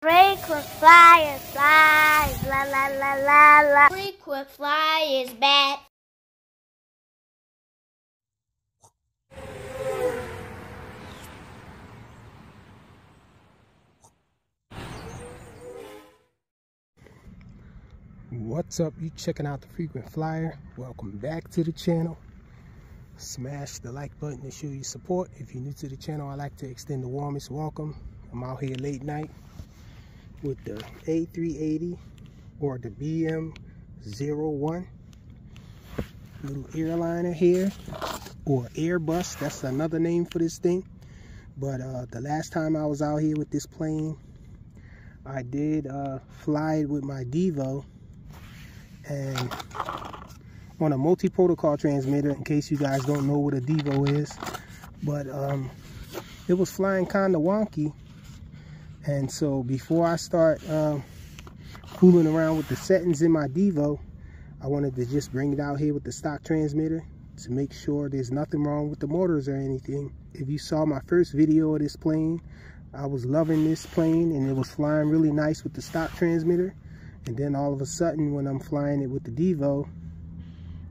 Frequent flyer flies, la la la la la. Frequent flyer is back. What's up? You checking out the Frequent Flyer? Welcome back to the channel. Smash the like button to show your support. If you're new to the channel, I'd like to extend the warmest welcome. I'm out here late night with the A380 or the BM01 little airliner here, or Airbus. That's another name for this thing. But the last time I was out here with this plane, I did fly it with my Devo, and on a multi-protocol transmitter, in case you guys don't know what a Devo is. But it was flying kind of wonky, and so before I start fooling around with the settings in my Devo, I wanted to just bring it out here with the stock transmitter to make sure there's nothing wrong with the motors or anything. If you saw my first video of this plane, I was loving this plane and it was flying really nice with the stock transmitter. And then all of a sudden, when I'm flying it with the Devo,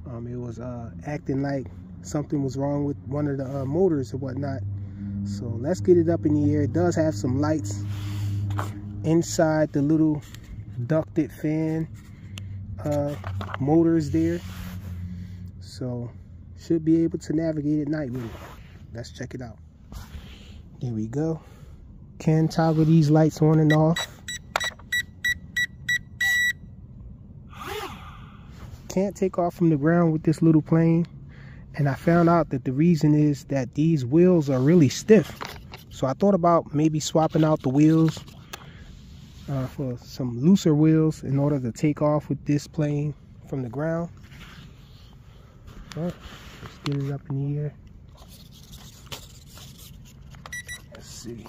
it was acting like something was wrong with one of the motors or whatnot. So let's get it up in the air. It does have some lights inside the little ducted fan motors there, so should be able to navigate at night with it. Let's check it out. There we go. Can toggle these lights on and off. Can't take off from the ground with this little plane, and I found out that the reason is that these wheels are really stiff. So I thought about maybe swapping out the wheels for some looser wheels in order to take off with this plane from the ground. But let's get it up in the air. Let's see.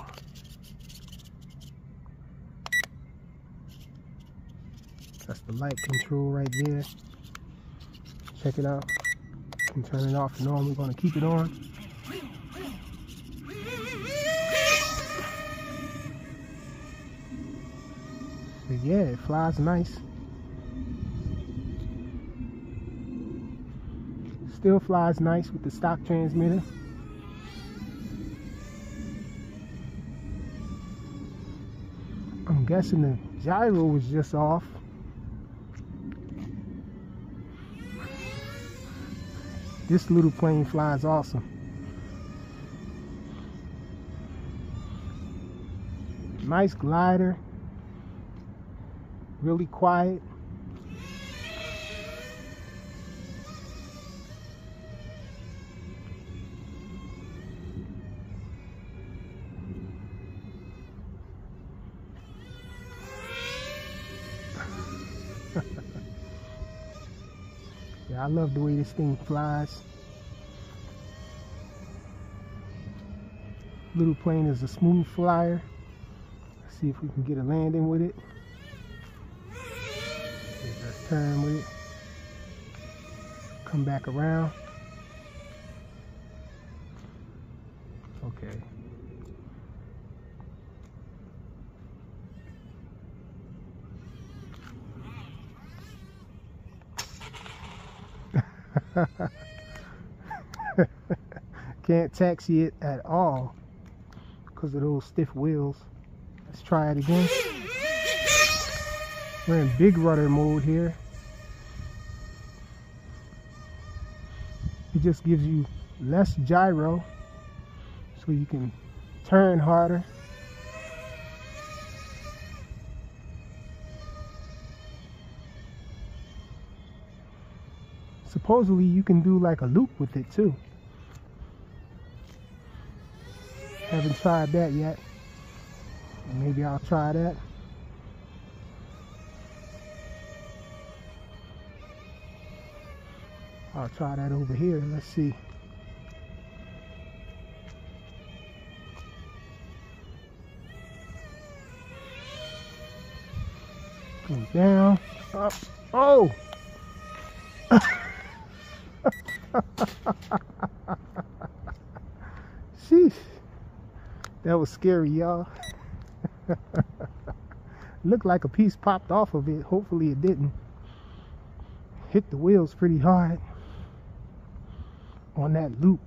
That's the light control right there. Check it out. You can turn it off and on. We're going to keep it on. So yeah, it flies nice. Still flies nice with the stock transmitter. I'm guessing the gyro was just off. This little plane flies awesome. Nice glider. Really quiet. Yeah, I love the way this thing flies. Little plane is a smooth flyer. Let's see if we can get a landing with it. Let's turn with it. Come back around. Okay. Can't taxi it at all because of those stiff wheels. Let's try it again. We're in big rudder mode here. It just gives you less gyro so you can turn harder. Supposedly you can do like a loop with it too. Haven't tried that yet. Maybe I'll try that. I'll try that over here. Let's see. Go down, up. Oh! Sheesh. That was scary, y'all. Looked like a piece popped off of it. Hopefully it didn't. Hit the wheels pretty hard on that loop.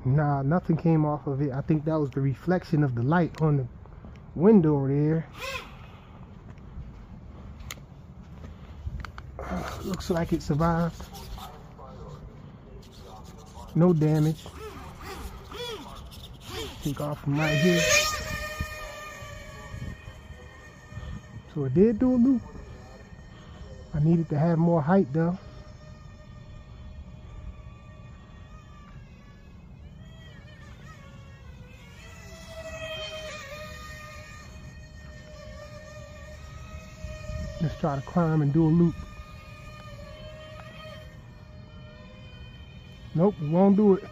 Nah, nothing came off of it. I think that was the reflection of the light on the window there. Looks like it survived. No damage. Take off from right here. So it did do a loop. I needed to have more height though. Let's try to climb and do a loop. Nope, it won't do it.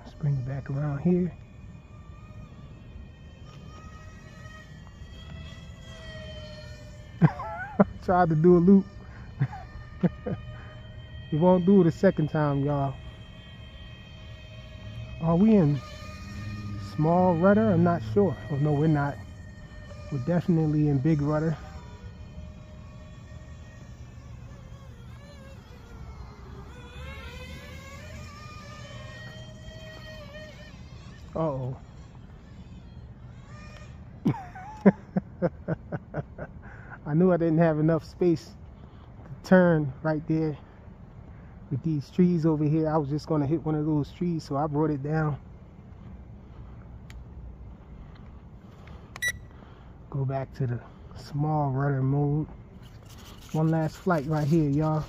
Let's bring it back around here. Tried to do a loop. It won't do it a second time, y'all. Are we in small rudder? I'm not sure. Oh no, we're not. We're definitely in big rudder. Uh-oh. I knew I didn't have enough space to turn right there. With these trees over here, I was just going to hit one of those trees, so I brought it down. Go back to the small rudder mode. One last flight right here, y'all.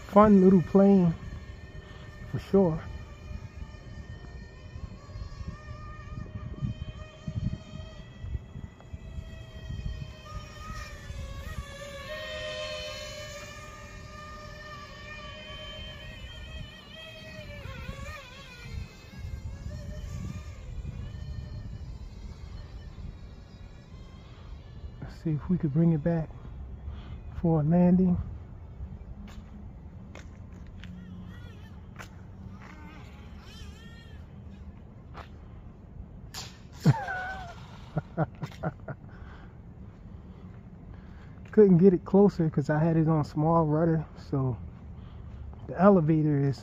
Fun little plane, for sure. See if we could bring it back for a landing. Couldn't get it closer because I had it on small rudder, so the elevator is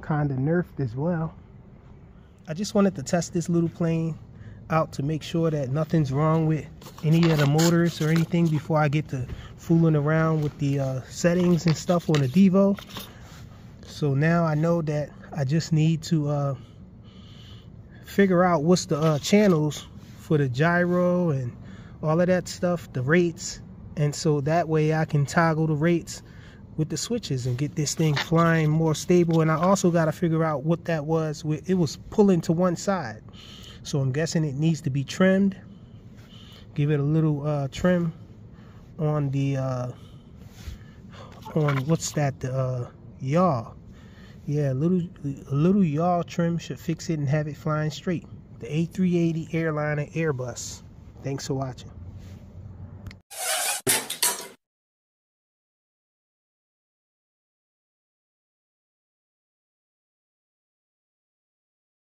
kind of nerfed as well. I just wanted to test this little plane out to make sure that nothing's wrong with any of the motors or anything before I get to fooling around with the settings and stuff on the Devo. So now I know that I just need to figure out what's the channels for the gyro and all of that stuff, the rates, and so that way I can toggle the rates with the switches and get this thing flying more stable. And I also got to figure out what that was. It was pulling to one side, so I'm guessing it needs to be trimmed. Give it a little trim on the on what's that, the yaw. Yeah, a little yaw trim should fix it and have it flying straight. The A380 Airliner Airbus. Thanks for watching.